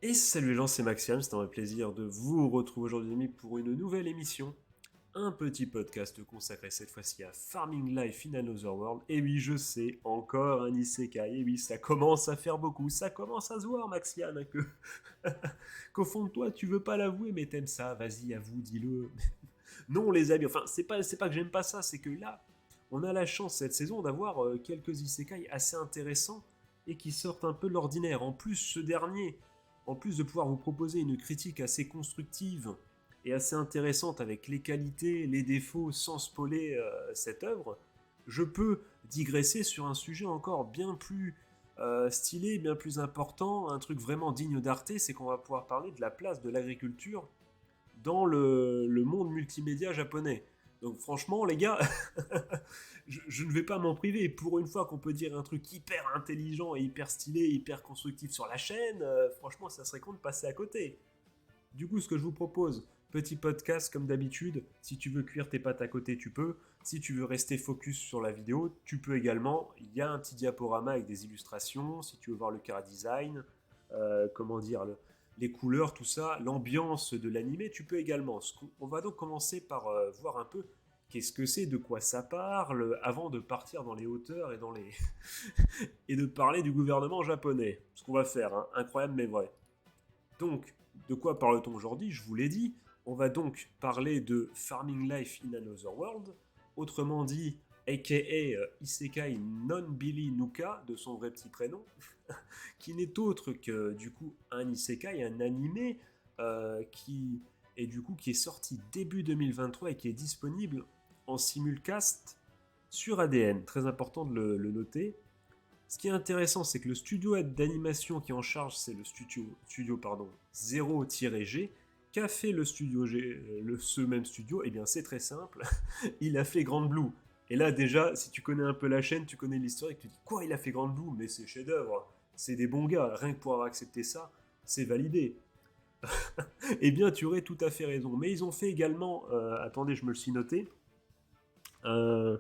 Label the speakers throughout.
Speaker 1: Et salut les gens, c'est Maxiam, c'est un vrai plaisir de vous retrouver aujourd'hui les amis pour une nouvelle émission. Un petit podcast consacré cette fois-ci à Farming Life in Another World. Et oui, je sais, encore un isekai. Et oui, ça commence à faire beaucoup, ça commence à se voir Maxiam, hein, qu'au fond de toi tu veux pas l'avouer, mais t'aimes ça, vas-y, avoue, dis-le. Non les amis, enfin c'est pas que j'aime pas ça, c'est que là, on a la chance cette saison d'avoir quelques isekai assez intéressants et qui sortent un peu de l'ordinaire. En plus, ce dernier, en plus de pouvoir vous proposer une critique assez constructive et assez intéressante avec les qualités, les défauts, sans spoiler cette œuvre, je peux digresser sur un sujet encore bien plus stylé, bien plus important, un truc vraiment digne d'Arte, c'est qu'on va pouvoir parler de la place de l'agriculture dans le monde multimédia japonais. Donc franchement, les gars, je ne vais pas m'en priver. Pour une fois qu'on peut dire un truc hyper intelligent et hyper stylé, hyper constructif sur la chaîne, franchement, ça serait con de passer à côté. Du coup, ce que je vous propose, petit podcast comme d'habitude. Si tu veux cuire tes pâtes à côté, tu peux. Si tu veux rester focus sur la vidéo, tu peux également. Il y a un petit diaporama avec des illustrations. Si tu veux voir le chara design, comment dire, les couleurs, tout ça, l'ambiance de l'animé, tu peux également. On va donc commencer par voir un peu qu'est-ce que c'est, de quoi ça parle, avant de partir dans les hauteurs et dans les et de parler du gouvernement japonais. Ce qu'on va faire, hein, incroyable mais vrai. Donc, de quoi parle-t-on aujourd'hui? Je vous l'ai dit. On va donc parler de Farming Life in Another World, autrement dit, aka Isekai non-Billy Nuka, de son vrai petit prénom, qui n'est autre que du coup un isekai, un animé qui est sorti début 2023 et qui est disponible en simulcast sur ADN. Très important de le noter. Ce qui est intéressant, c'est que le studio d'animation qui est en charge, c'est le studio 0-G. Qu'a fait le studio G, ce même studio? Eh bien, c'est très simple. Il a fait Grand Blue. Et là, déjà, si tu connais un peu la chaîne, tu connais l'historique, tu te dis quoi, il a fait Grand Blue? Mais c'est chef-d'œuvre. C'est des bons gars. Rien que pour avoir accepté ça, c'est validé. Eh bien, tu aurais tout à fait raison. Mais ils ont fait également, attendez, je me le suis noté, euh,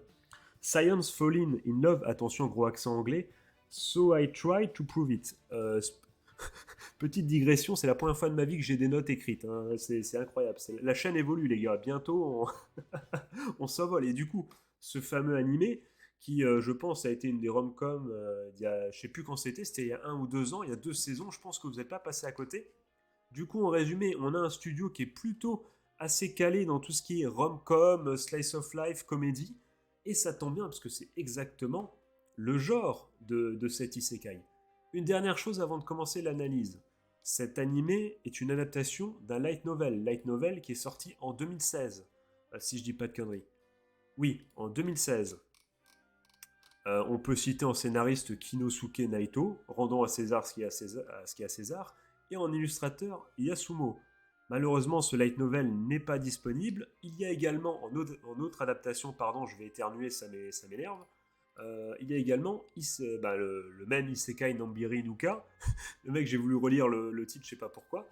Speaker 1: Science Falling in Love, attention, gros accent anglais, So I Try to Prove It. Petite digression, c'est la première fois de ma vie que j'ai des notes écrites, hein. C'est incroyable. La chaîne évolue, les gars. Bientôt, on s'envole. Et du coup, ce fameux animé, qui, je pense, a été une des rom-coms, il y a, je sais plus quand c'était il y a 1 ou 2 ans, il y a 2 saisons, je pense que vous n'êtes pas passé à côté. Du coup, en résumé, on a un studio qui est plutôt assez calé dans tout ce qui est rom-com, slice of life, comédie. Et ça tombe bien parce que c'est exactement le genre de cet isekai. Une dernière chose avant de commencer l'analyse. Cet animé est une adaptation d'un light novel qui est sorti en 2016, si je dis pas de conneries. Oui, en 2016. On peut citer en scénariste Kinosuke Naito, rendant à César ce qui est à César, et en illustrateur Yasumo. Malheureusement, ce light novel n'est pas disponible. Il y a également, en autre adaptation, pardon, je vais éternuer, ça m'énerve, il y a également le même Isekai Nambiri Nuka. Le mec, j'ai voulu relire le titre, je sais pas pourquoi,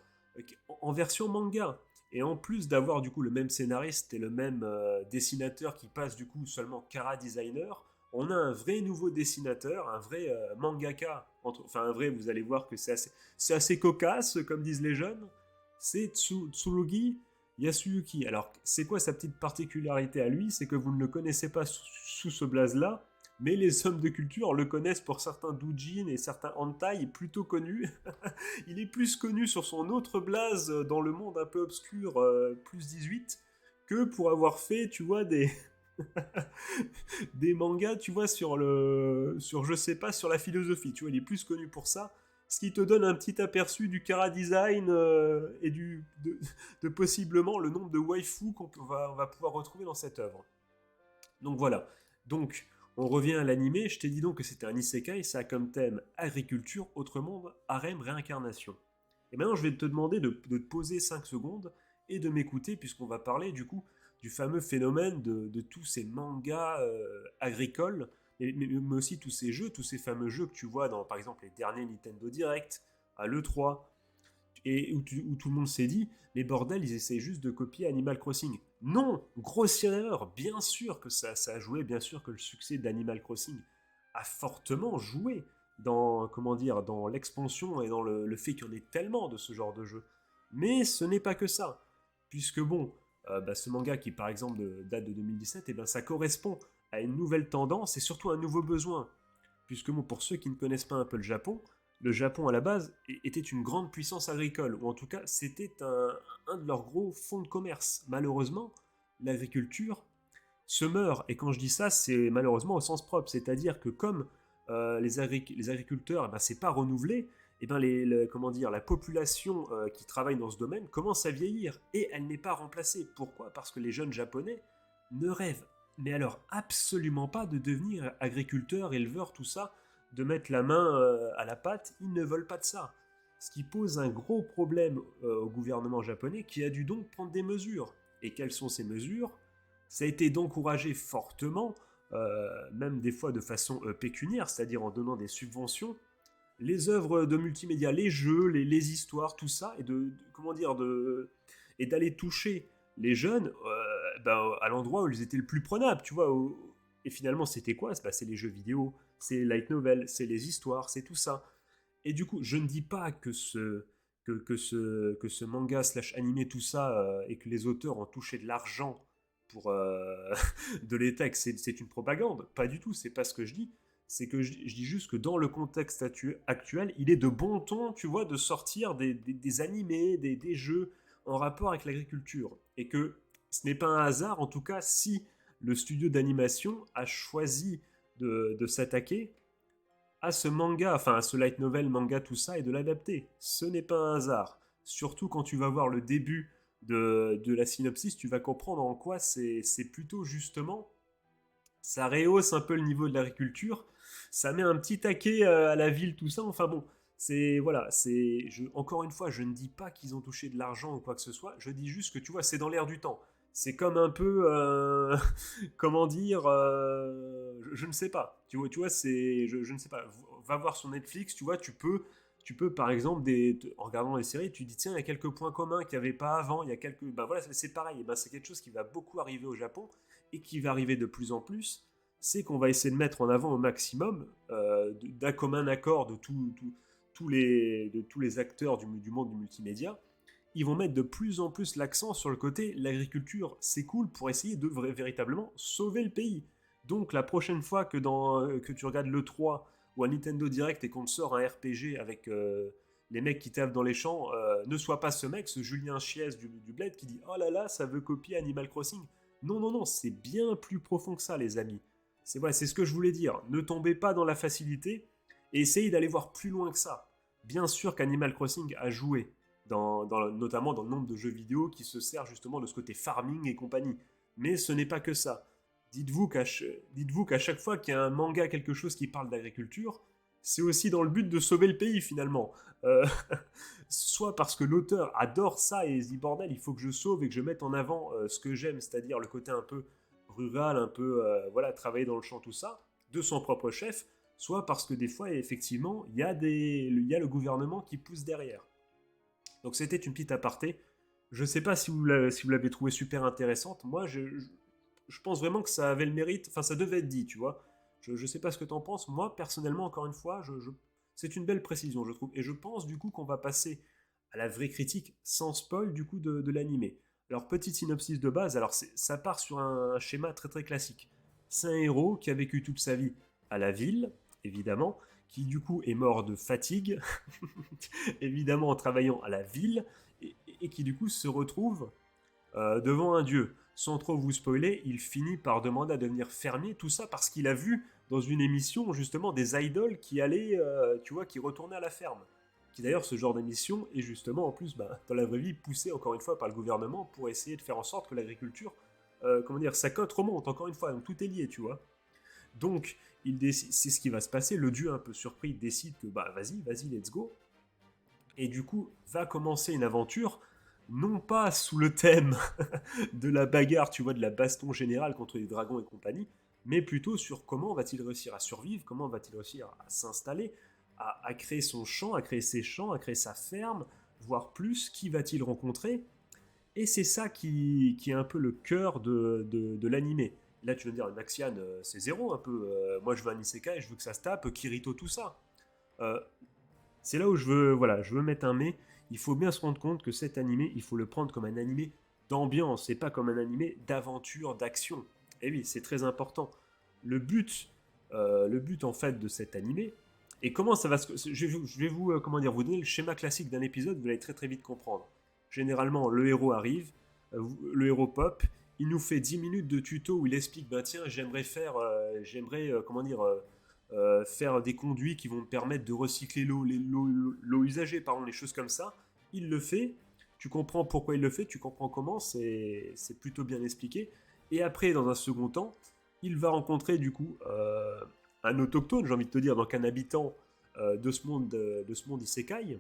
Speaker 1: en version manga. Et en plus d'avoir du coup le même scénariste et le même dessinateur qui passe du coup seulement Kara Designer, on a un vrai nouveau dessinateur, un vrai mangaka. Enfin, un vrai, vous allez voir que c'est assez cocasse, comme disent les jeunes. C'est Tsurugi Yasuyuki. Alors, c'est quoi sa petite particularité à lui? C'est que vous ne le connaissez pas sous ce blaze-là, mais les hommes de culture le connaissent pour certains doujins et certains hentai plutôt connus. Il est plus connu sur son autre blaze dans le monde un peu obscur, plus 18, que pour avoir fait, tu vois, des mangas, tu vois, je sais pas, sur la philosophie. Tu vois, il est plus connu pour ça. Ce qui te donne un petit aperçu du chara design et de possiblement le nombre de waifus on va pouvoir retrouver dans cette œuvre. Donc voilà. Donc, on revient à l'animé. Je t'ai dit donc que c'était un isekai. Ça a comme thème agriculture, autre monde, harem, réincarnation. Et maintenant, je vais te demander de te poser 5 secondes et de m'écouter, puisqu'on va parler du coup du fameux phénomène de tous ces mangas agricoles, mais aussi tous ces fameux jeux que tu vois dans, par exemple, les derniers Nintendo Direct, à l'E3, et où tout le monde s'est dit, mais bordel, ils essayent juste de copier Animal Crossing. Non, grosse erreur. Bien sûr que ça a joué, bien sûr que le succès d'Animal Crossing a fortement joué. comment dire, dans l'expansion et dans le fait qu'il y en ait tellement de ce genre de jeu. Mais ce n'est pas que ça, puisque bon, ce manga qui par exemple date de 2017, et ben ça correspond à une nouvelle tendance et surtout à un nouveau besoin. Puisque bon, pour ceux qui ne connaissent pas un peu le Japon à la base était une grande puissance agricole, ou en tout cas c'était un de leurs gros fonds de commerce. Malheureusement, l'agriculture se meurt, et quand je dis ça, c'est malheureusement au sens propre, c'est-à-dire que comme les agriculteurs, eh ben, c'est pas renouvelé, eh ben comment dire, la population qui travaille dans ce domaine commence à vieillir, et elle n'est pas remplacée. Pourquoi? Parce que les jeunes japonais ne rêvent, mais alors absolument pas de devenir agriculteurs, éleveurs, tout ça, de mettre la main à la pâte, ils ne veulent pas de ça. Ce qui pose un gros problème au gouvernement japonais qui a dû donc prendre des mesures. Et quelles sont ces mesures? Ça a été d'encourager fortement, même des fois de façon pécuniaire, c'est-à-dire en donnant des subventions, les œuvres de multimédia, les jeux, les histoires, tout ça, et comment dire, et d'aller toucher les jeunes à l'endroit où ils étaient le plus prenables, tu vois. Et finalement, c'était quoi? C'est les jeux vidéo, c'est les light novels, c'est les histoires, c'est tout ça. Et du coup, je ne dis pas que ce manga slash animé, tout ça, et que les auteurs ont touché de l'argent pour de l'État et que c'est une propagande. Pas du tout, c'est pas ce que je dis. C'est que je dis juste que dans le contexte actuel, il est de bon ton, tu vois, de sortir des animés, des jeux en rapport avec l'agriculture. Et que ce n'est pas un hasard, en tout cas, si le studio d'animation a choisi de s'attaquer à ce manga, enfin à ce light novel, manga, tout ça, et de l'adapter. Ce n'est pas un hasard. Surtout quand tu vas voir le début de la synopsis, tu vas comprendre en quoi c'est plutôt justement, ça rehausse un peu le niveau de l'agriculture, ça met un petit taquet à la ville, tout ça, enfin bon, encore une fois, je ne dis pas qu'ils ont touché de l'argent ou quoi que ce soit, je dis juste que tu vois, c'est dans l'air du temps. C'est comme un peu, comment dire, je ne sais pas. Tu vois je ne sais pas. Va voir sur Netflix, tu vois, tu peux par exemple, en regardant les séries, tu dis tiens, il y a quelques points communs qu'il n'y avait pas avant, il y a quelques, ben voilà, c'est pareil. Ben, c'est quelque chose qui va beaucoup arriver au Japon et qui va arriver de plus en plus. C'est qu'on va essayer de mettre en avant au maximum, d'un commun accord de tous les acteurs du monde du multimédia, ils vont mettre de plus en plus l'accent sur le côté l'agriculture, c'est cool pour essayer de véritablement sauver le pays. Donc la prochaine fois que tu regardes le 3 ou un Nintendo Direct et qu'on te sort un RPG avec les mecs qui taffent dans les champs, ne sois pas ce mec, ce Julien Chies du Bled qui dit oh là là, ça veut copier Animal Crossing. Non, non, non, c'est bien plus profond que ça, les amis. C'est ce que je voulais dire. Ne tombez pas dans la facilité et essayez d'aller voir plus loin que ça. Bien sûr qu'Animal Crossing a joué, notamment dans le nombre de jeux vidéo qui se sert justement de ce côté farming et compagnie. Mais ce n'est pas que ça. Dites-vous qu'à chaque fois qu'il y a un manga, quelque chose qui parle d'agriculture, c'est aussi dans le but de sauver le pays finalement. Euh, soit parce que l'auteur adore ça et se dit bordel, il faut que je sauve et que je mette en avant ce que j'aime, c'est-à-dire le côté un peu rural, un peu voilà, travailler dans le champ, tout ça, de son propre chef, soit parce que des fois, effectivement, il y a le gouvernement qui pousse derrière. Donc c'était une petite aparté. Je ne sais pas si si vous l'avez trouvé super intéressante. Moi, je pense vraiment que ça avait le mérite, enfin ça devait être dit, tu vois. Je ne sais pas ce que tu en penses. Moi, personnellement, encore une fois, c'est une belle précision, je trouve. Et je pense du coup qu'on va passer à la vraie critique sans spoil du coup de l'animé. Alors, petite synopsis de base, alors ça part sur un schéma très très classique. C'est un héros qui a vécu toute sa vie à la ville, évidemment, qui du coup est mort de fatigue, évidemment en travaillant à la ville, et qui du coup se retrouve devant un dieu. Sans trop vous spoiler, il finit par demander à devenir fermier, tout ça parce qu'il a vu dans une émission justement des idoles qui allaient, tu vois, qui retournaient à la ferme. Qui d'ailleurs, ce genre d'émission est justement en plus, dans la vraie vie, poussé encore une fois par le gouvernement pour essayer de faire en sorte que l'agriculture, comment dire, sa cote remonte, encore une fois, donc tout est lié, tu vois. Donc, c'est ce qui va se passer, le dieu un peu surpris décide que bah vas-y, let's go, et du coup va commencer une aventure, non pas sous le thème de la bagarre, tu vois, de la baston générale contre les dragons et compagnie, mais plutôt sur comment va-t-il réussir à survivre, comment va-t-il réussir à s'installer, à créer son champ, à créer ses champs, à créer sa ferme, voire plus, qui va-t-il rencontrer. Et c'est ça qui est un peu le cœur de l'animé. Là, tu vas me dire, Naxian, c'est zéro un peu. Moi, je veux un isekai, je veux que ça se tape, Kirito, tout ça. Euh, c'est là où je veux mettre un mais. Il faut bien se rendre compte que cet animé, il faut le prendre comme un animé d'ambiance et pas comme un animé d'aventure, d'action. Et oui, c'est très important. Le but en fait de cet animé, et comment ça va se... Je vais vous, comment dire, vous donner le schéma classique d'un épisode, vous allez très très vite comprendre. Généralement, le héros arrive, le héros pop, il nous fait 10 minutes de tuto où il explique, ben tiens, comment dire, faire des conduits qui vont me permettre de recycler l'eau usagée, pardon, les choses comme ça. Il le fait, tu comprends pourquoi il le fait, tu comprends comment, c'est plutôt bien expliqué. Et après, dans un second temps, il va rencontrer du coup un autochtone, j'ai envie de te dire, donc un habitant de ce monde isekai,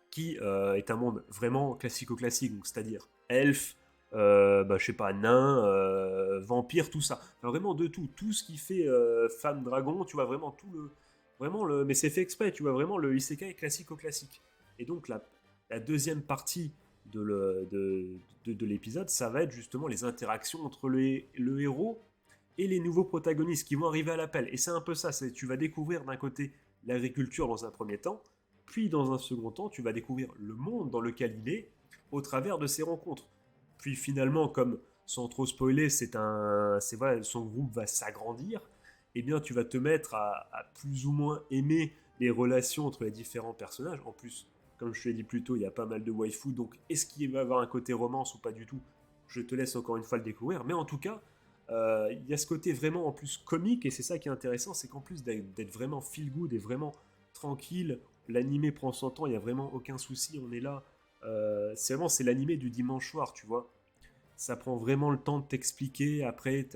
Speaker 1: qui est un monde vraiment classico-classique, c'est-à-dire elfe, je sais pas, nain, vampire, tout ça. Enfin, vraiment de tout. Tout ce qui fait femme dragon, tu vois, vraiment tout le. Vraiment le. Mais c'est fait exprès, tu vois, vraiment le isekai classico-classique. Et donc la deuxième partie de l'épisode, ça va être justement les interactions entre le héros et les nouveaux protagonistes qui vont arriver à l'appel. Et c'est un peu ça, tu vas découvrir d'un côté l'agriculture dans un premier temps, puis dans un second temps, tu vas découvrir le monde dans lequel il est au travers de ces rencontres. Puis finalement, comme sans trop spoiler, voilà, son groupe va s'agrandir, eh bien tu vas te mettre à plus ou moins aimer les relations entre les différents personnages. En plus, comme je te l'ai dit plus tôt, il y a pas mal de waifu, donc est-ce qu'il va y avoir un côté romance ou pas du tout? Je te laisse encore une fois le découvrir, mais en tout cas, il y a ce côté vraiment en plus comique, et c'est ça qui est intéressant, c'est qu'en plus d'être vraiment feel good et vraiment tranquille, l'animé prend son temps, il n'y a vraiment aucun souci, on est là. C'est l'animé du dimanche soir, tu vois. Ça prend vraiment le temps de t'expliquer. Après,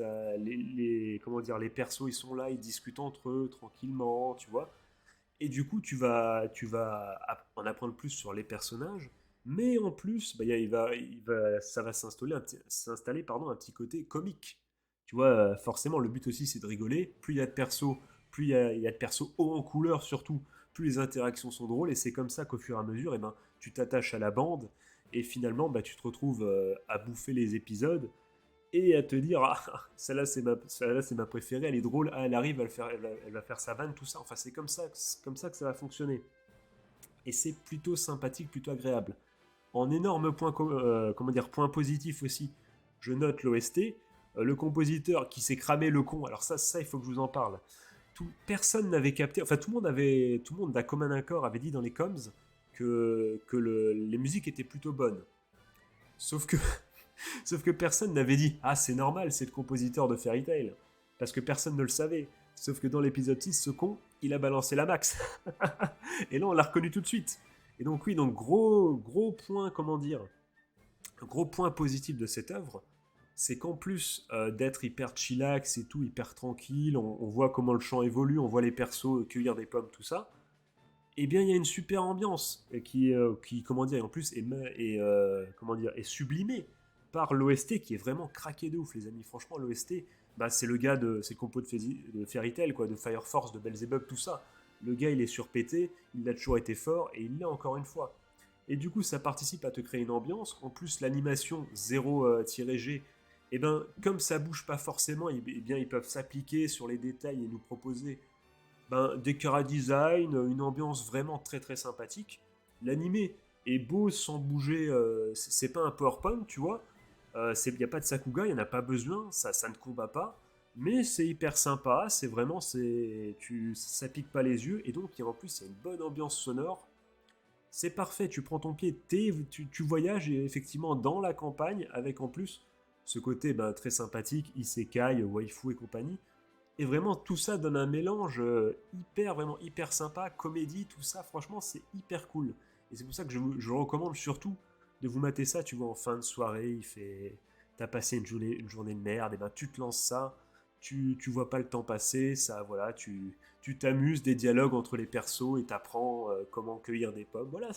Speaker 1: comment dire, les persos, ils sont là, ils discutent entre eux tranquillement, tu vois. Et du coup, tu vas en apprendre plus sur les personnages. Mais en plus, bah, ça va s'installer un petit côté comique. Tu vois, forcément, le but aussi, c'est de rigoler. Plus il y a de persos, il y a de persos haut en couleur, surtout, plus les interactions sont drôles. Et c'est comme ça qu'au fur et à mesure, eh ben, tu t'attaches à la bande. Et finalement, bah, tu te retrouves à bouffer les épisodes et à te dire ah, celle-là c'est ma préférée, elle est drôle, ah, elle arrive, elle va faire sa vanne, tout ça. Enfin, c'est comme ça que ça va fonctionner. Et c'est plutôt sympathique, plutôt agréable. En énorme comment dire, point positif aussi, je note l'OST. Le compositeur qui s'est cramé le con. Alors ça, il faut que je vous en parle. Personne n'avait capté. Enfin, tout le monde d'un commun accord avait dit dans les coms que les musiques étaient plutôt bonnes. Sauf que Sauf que personne n'avait dit ah, c'est normal, c'est le compositeur de Fairy Tail. Parce que personne ne le savait. Sauf que dans l'épisode 6, ce con, il a balancé la max. Et là, on l'a reconnu tout de suite. Et donc, oui, donc gros point, comment dire, gros point positif de cette œuvre, c'est qu'en plus d'être hyper chillax et tout, hyper tranquille, on voit comment le chant évolue, on voit les persos cueillir des pommes, tout ça. Eh bien, il y a une super ambiance qui comment dire, en plus comment dire, est sublimée par l'OST qui est vraiment craqué de ouf, les amis. Franchement, l'OST, bah, c'est le compo de Fairy Tail, quoi, de Fire Force, de Belzebub, tout ça. Le gars, il est surpété, il a toujours été fort et il l'a encore une fois. Et du coup, ça participe à te créer une ambiance. En plus, l'animation 0-G, eh ben, comme ça bouge pas forcément, eh bien, ils peuvent s'appliquer sur les détails et nous proposer des chara design, une ambiance vraiment très très sympathique. L'animé est beau sans bouger, c'est pas un PowerPoint, tu vois. Il n'y a pas de Sakuga, il n'y en a pas besoin, ça ne combat pas. Mais c'est hyper sympa, c'est vraiment, ça pique pas les yeux, et donc en plus il y a une bonne ambiance sonore. C'est parfait, tu prends ton pied, tu voyages effectivement dans la campagne, avec en plus ce côté très sympathique, isekai, waifu et compagnie. Et vraiment, tout ça donne un mélange vraiment hyper sympa, comédie, tout ça, franchement, c'est hyper cool. Et c'est pour ça que je recommande surtout de vous mater ça, tu vois, en fin de soirée, t'as passé une journée de merde, et ben tu te lances ça, tu vois pas le temps passer, ça, voilà, tu t'amuses, des dialogues entre les persos, et t'apprends comment cueillir des pommes. Voilà,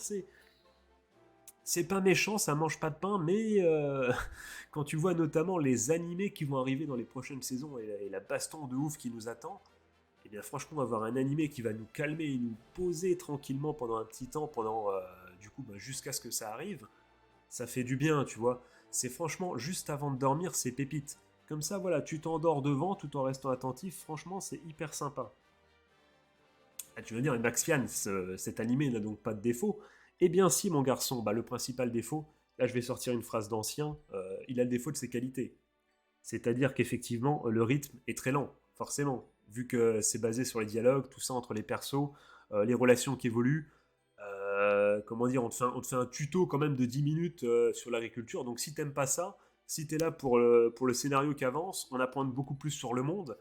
Speaker 1: c'est pas méchant, ça mange pas de pain, mais quand tu vois notamment les animés qui vont arriver dans les prochaines saisons et la baston de ouf qui nous attend, eh bien franchement avoir un animé qui va nous calmer et nous poser tranquillement pendant un petit temps, du coup jusqu'à ce que ça arrive, ça fait du bien, tu vois. C'est franchement juste avant de dormir, c'est pépite. Comme ça, voilà, tu t'endors devant tout en restant attentif. Franchement, c'est hyper sympa. Ah, tu veux dire, Max Fian, cet animé n'a donc pas de défaut? Eh bien si, mon garçon, bah, le principal défaut, là je vais sortir une phrase d'ancien, il a le défaut de ses qualités. C'est-à-dire qu'effectivement, le rythme est très lent, forcément, vu que c'est basé sur les dialogues, tout ça entre les persos, les relations qui évoluent. Comment dire, on te fait un tuto quand même de 10 minutes sur l'agriculture. Donc si t'aimes pas ça, si t'es là pour le scénario qui avance, on apprend beaucoup plus sur le monde.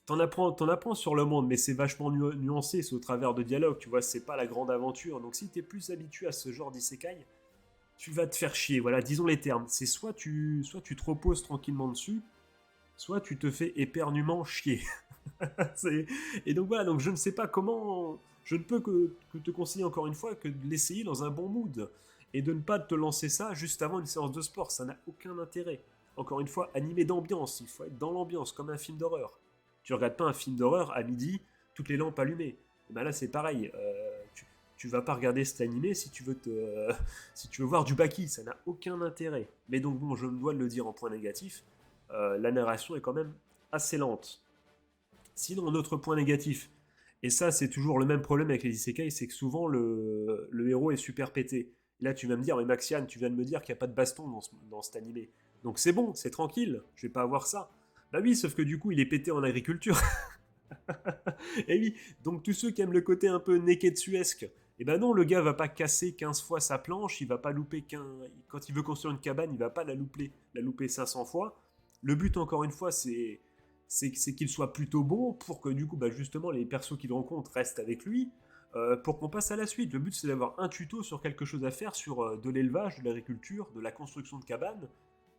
Speaker 1: T'en apprends sur le monde, mais c'est vachement nuancé, c'est au travers de dialogues, tu vois, c'est pas la grande aventure. Donc si t'es plus habitué à ce genre d'isekai, tu vas te faire chier, voilà, disons les termes. C'est soit tu te reposes tranquillement dessus, soit tu te fais épernument chier. Et donc voilà, donc je ne sais pas comment. Je ne peux que te conseiller encore une fois que de l'essayer dans un bon mood. Et de ne pas te lancer ça juste avant une séance de sport, ça n'a aucun intérêt. Encore une fois, animé d'ambiance, il faut être dans l'ambiance, comme un film d'horreur. Tu regardes pas un film d'horreur à midi, toutes les lampes allumées. Et ben là c'est pareil, tu vas pas regarder cet animé si tu veux si tu veux voir du Baki, ça n'a aucun intérêt. Mais donc bon, je me dois de le dire en point négatif, la narration est quand même assez lente. Sinon, un autre point négatif, et ça c'est toujours le même problème avec les isekai, c'est que souvent le héros est super pété. Là tu vas me dire, mais Maxiane, tu viens de me dire qu'il n'y a pas de baston dans cet animé. Donc c'est bon, c'est tranquille, je vais pas avoir ça. Bah oui, sauf que du coup il est pété en agriculture. Et oui, donc tous ceux qui aiment le côté un peu neketsuesque, et ben non, le gars va pas casser 15 fois sa planche, il va pas louper quand il veut construire une cabane, il va pas la louper 500 fois. Le but encore une fois, c'est qu'il soit plutôt bon pour que du coup, bah, justement, les persos qu'il rencontre restent avec lui, pour qu'on passe à la suite. Le but, c'est d'avoir un tuto sur quelque chose à faire, sur de l'élevage, de l'agriculture, de la construction de cabanes,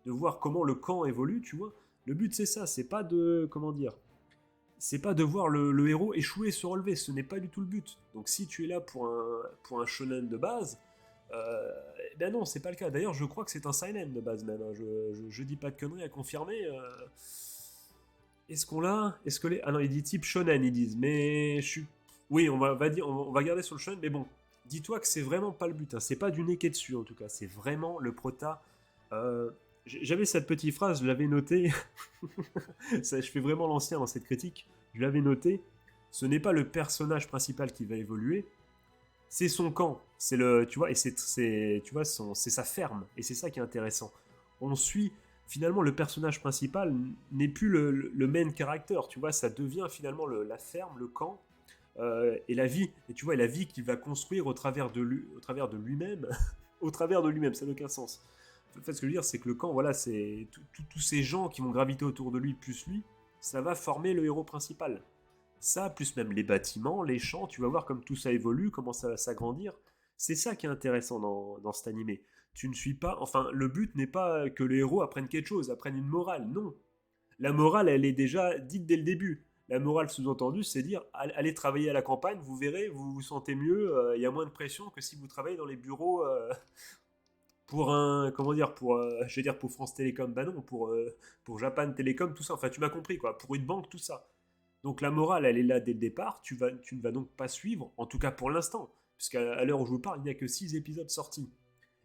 Speaker 1: de voir comment le camp évolue, tu vois. Le but, c'est ça, c'est pas de, comment dire, c'est pas de voir le héros échouer et se relever, ce n'est pas du tout le but. Donc si tu es là pour un shonen de base, eh ben non, c'est pas le cas. D'ailleurs, je crois que c'est un seinen de base même, hein. Je dis pas de conneries à confirmer. Est-ce qu'on l'a? Est-ce que les... Ah non, il dit type shonen, ils disent. Mais je suis... Oui, on va garder sur le shonen, mais bon. Dis-toi que c'est vraiment pas le but, hein. C'est pas du neketsu en tout cas. C'est vraiment le prota. Euh, J'avais cette petite phrase, je l'avais notée. Ça, je fais vraiment l'ancien dans cette critique. Je l'avais noté. Ce n'est pas le personnage principal qui va évoluer, c'est son camp. C'est le, tu vois, et tu vois, c'est sa ferme. Et c'est ça qui est intéressant. On suit finalement le personnage principal n'est plus le main character. Tu vois, ça devient finalement la ferme, le camp. Et la vie, et tu vois, la vie qu'il va construire au travers de lui-même, au travers de lui-même, ça n'a aucun sens. En fait, ce que je veux dire, c'est que le camp, voilà, c'est tous ces gens qui vont graviter autour de lui, plus lui, ça va former le héros principal. Ça, plus même les bâtiments, les champs, tu vas voir comme tout ça évolue, comment ça va s'agrandir. C'est ça qui est intéressant dans cet animé. Tu ne suis pas, enfin, le but n'est pas que le héros apprenne quelque chose, apprenne une morale, non. La morale, elle est déjà dite dès le début. La morale sous-entendue, c'est dire allez travailler à la campagne, vous verrez, vous vous sentez mieux, il y a moins de pression que si vous travaillez dans les bureaux pour un comment dire pour je vais dire pour France Télécom, bah non, pour Japan Télécom, tout ça. Enfin, tu m'as compris quoi, pour une banque, tout ça. Donc la morale, elle est là dès le départ. Tu ne vas donc pas suivre, en tout cas pour l'instant, puisqu'à l'heure où je vous parle, il n'y a que 6 épisodes sortis.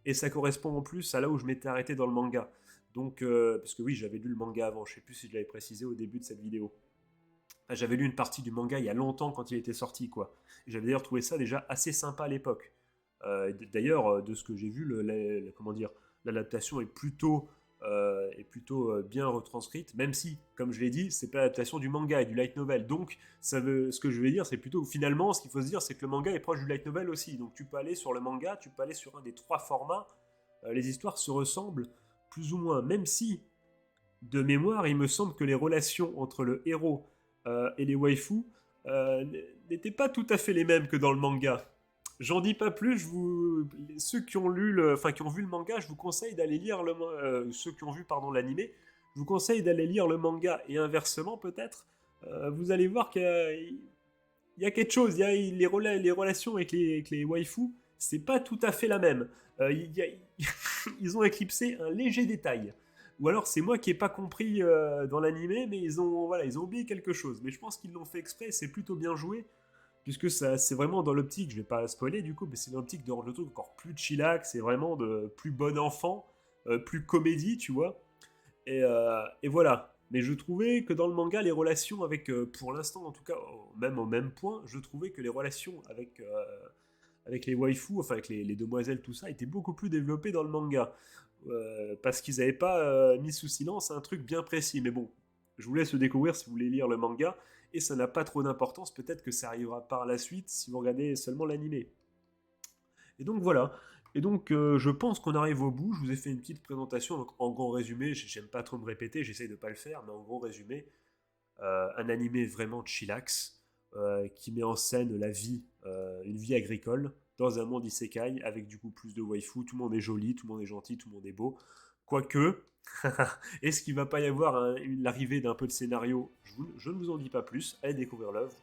Speaker 1: Et ça correspond en plus à là où je m'étais arrêté dans le manga. Donc, parce que oui, j'avais lu le manga avant, je sais plus si je l'avais précisé au début de cette vidéo. Enfin, j'avais lu une partie du manga il y a longtemps quand il était sorti, quoi. J'avais d'ailleurs trouvé ça déjà assez sympa à l'époque. D'ailleurs, de ce que j'ai vu, comment dire, l'adaptation est plutôt bien retranscrite, même si, comme je l'ai dit, c'est pas l'adaptation du manga et du light novel. Donc, ce que je vais dire, c'est plutôt finalement, ce qu'il faut se dire, c'est que le manga est proche du light novel aussi. Donc, tu peux aller sur le manga, tu peux aller sur un des trois formats. Les histoires se ressemblent plus ou moins, même si, de mémoire, il me semble que les relations entre le héros et les waifus euh, n'étaient pas tout à fait les mêmes que dans le manga. J'en dis pas plus, ceux qui ont enfin qui ont vu le manga, je vous conseille d'aller lire ceux qui ont vu pardon l'animé, je vous conseille d'aller lire le manga et inversement peut-être. Vous allez voir qu'il y a quelque chose, il y a les relations avec les waifus, c'est pas tout à fait la même. Ils ont éclipsé un léger détail. Ou alors c'est moi qui ai pas compris dans l'animé, mais ils ont oublié quelque chose. Mais je pense qu'ils l'ont fait exprès, c'est plutôt bien joué puisque ça, c'est vraiment dans l'optique, je vais pas spoiler du coup, mais c'est dans l'optique de rendre le truc encore plus chillax, c'est vraiment de plus bon enfant, plus comédie, tu vois. Et voilà. Mais je trouvais que dans le manga, les relations avec, pour l'instant en tout cas, même au même point, je trouvais que les relations avec les waifus, enfin avec les demoiselles, tout ça, étaient beaucoup plus développées dans le manga. Parce qu'ils n'avaient pas mis sous silence un truc bien précis. Mais bon, je vous laisse le découvrir si vous voulez lire le manga, et ça n'a pas trop d'importance, peut-être que ça arrivera par la suite si vous regardez seulement l'animé. Et donc voilà. Et donc je pense qu'on arrive au bout. Je vous ai fait une petite présentation. Donc en gros résumé, j'aime pas trop me répéter, j'essaye de pas le faire, mais en gros résumé, un animé vraiment chillax qui met en scène la vie, une vie agricole dans un monde isekai avec du coup plus de waifu. Tout le monde est joli, tout le monde est gentil, tout le monde est beau. Quoique, est-ce qu'il va pas y avoir l'arrivée d'un peu de scénario? Je ne vous en dis pas plus. Allez découvrir l'œuvre.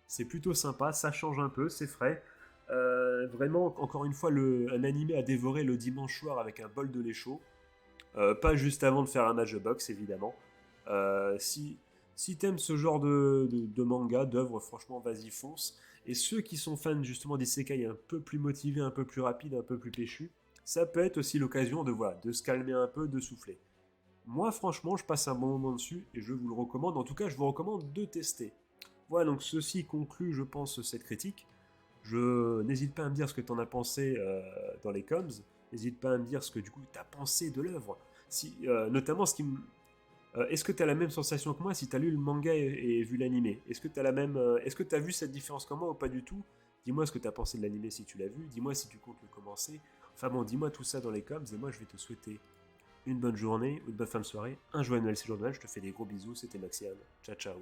Speaker 1: C'est plutôt sympa, ça change un peu, c'est frais. Vraiment, encore une fois, un animé à dévorer le dimanche soir avec un bol de lait chaud. Pas juste avant de faire un match de boxe, évidemment. Si t'aimes ce genre de manga, d'œuvre, franchement, vas-y, fonce. Et ceux qui sont fans justement d'isekai un peu plus motivés, un peu plus rapides, un peu plus péchus, ça peut être aussi l'occasion de, voilà, de se calmer un peu, de souffler. Moi, franchement, je passe un bon moment dessus et je vous le recommande. En tout cas, je vous recommande de tester. Voilà, donc ceci conclut, je pense, cette critique. N'hésite pas à me dire ce que tu en as pensé dans les coms. N'hésite pas à me dire ce que du coup tu as pensé de l'œuvre. Notamment est-ce que tu as la même sensation que moi si tu as lu le manga et vu l'animé? Est-ce que tu as est-ce que tu as vu cette différence comme moi ou pas du tout? Dis-moi ce que tu as pensé de l'animé si tu l'as vu. Dis-moi si tu comptes le commencer. Enfin bon, dis-moi tout ça dans les coms et moi je vais te souhaiter une bonne journée, une bonne fin de soirée, un joyeux Noël, c'est jour de Noël. Je te fais des gros bisous. C'était Maxiane. Ciao, ciao.